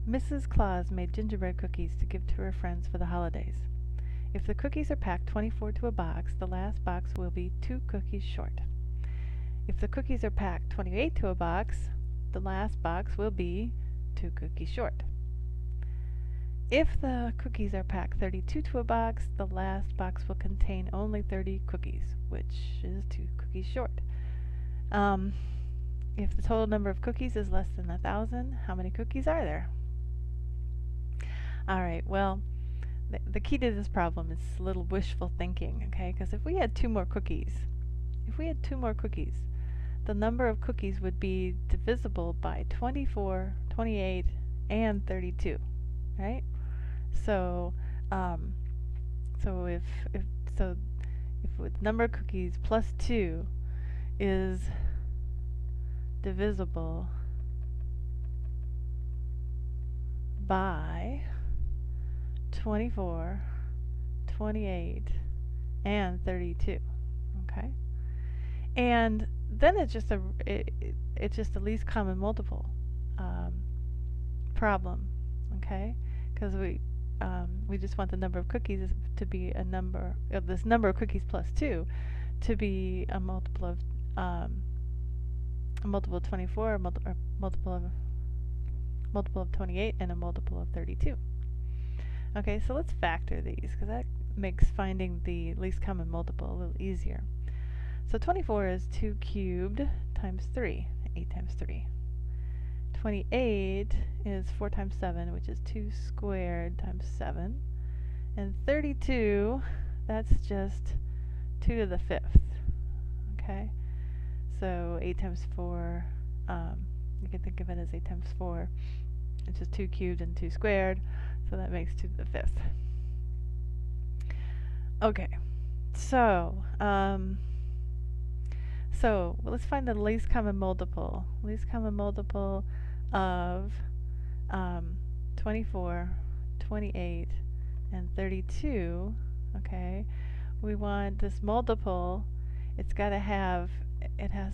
Mrs. Claus made gingerbread cookies to give to her friends for the holidays. If the cookies are packed 24 to a box, the last box will be 2 cookies short. If the cookies are packed 28 to a box, the last box will be 2 cookies short. If the cookies are packed 32 to a box, the last box will contain only 30 cookies, which is 2 cookies short. If the total number of cookies is less than 1,000, how many cookies are there? Alright, well, the key to this problem is a little wishful thinking, okay? Because if we had 2 more cookies, the number of cookies would be divisible by 24, 28, and 32, right? So, if the number of cookies plus 2 is divisible by 24, 28, and 32, okay? And then it's just a least common multiple problem, okay? Because we just want the number of cookies to be a number of this number of cookies plus 2 to be a multiple of 24, multiple of 28, and a multiple of 32. Okay, so let's factor these because that makes finding the least common multiple a little easier. So 24 is 2 cubed times 3, 8 times 3. 28 is 4 times 7, which is 2 squared times 7. And 32, that's just 2 to the 5th. Okay? So 8 times 4, you can think of it as 8 times 4, which is 2 cubed and 2 squared, so that makes 2 to the 5th. Okay, so let's find the least common multiple. Least common multiple of 24, 28, and 32. Okay, we want this multiple. It has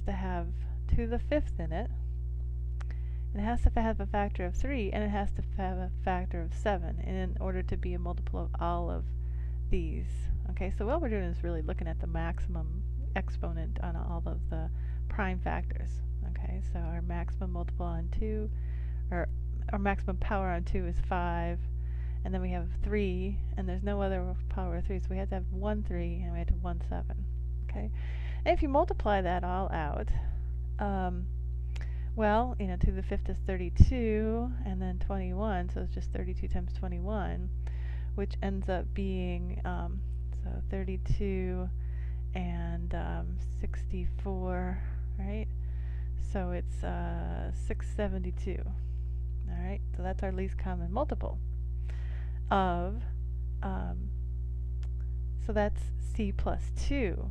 to have 2 to the 5th in it. It has to have a factor of 3, and it has to have a factor of 7 in order to be a multiple of all of these. Okay, so what we're doing is really looking at the maximum exponent on all of the prime factors. Okay, so our maximum multiple on 2, or our maximum power on 2 is 5, and then we have 3, and there's no other power of 3, so we have to have 1 3, and we have to have 1 7. Okay, and if you multiply that all out, well, 2 to the 5th is 32, and then 21, so it's just 32 times 21, which ends up being, so 32 and 64, right? So it's 672. Alright, so that's our least common multiple of, so that's C plus 2.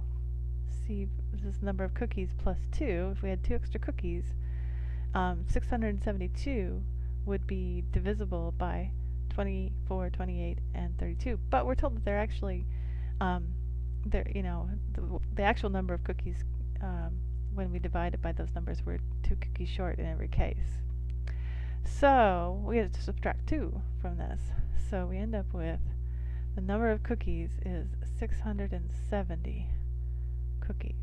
C is this number of cookies plus 2. If we had 2 extra cookies, 672 would be divisible by 24, 28, and 32. But we're told that they're actually, the actual number of cookies when we divide it by those numbers were 2 cookies short in every case. So we have to subtract 2 from this. So we end up with the number of cookies is 670 cookies.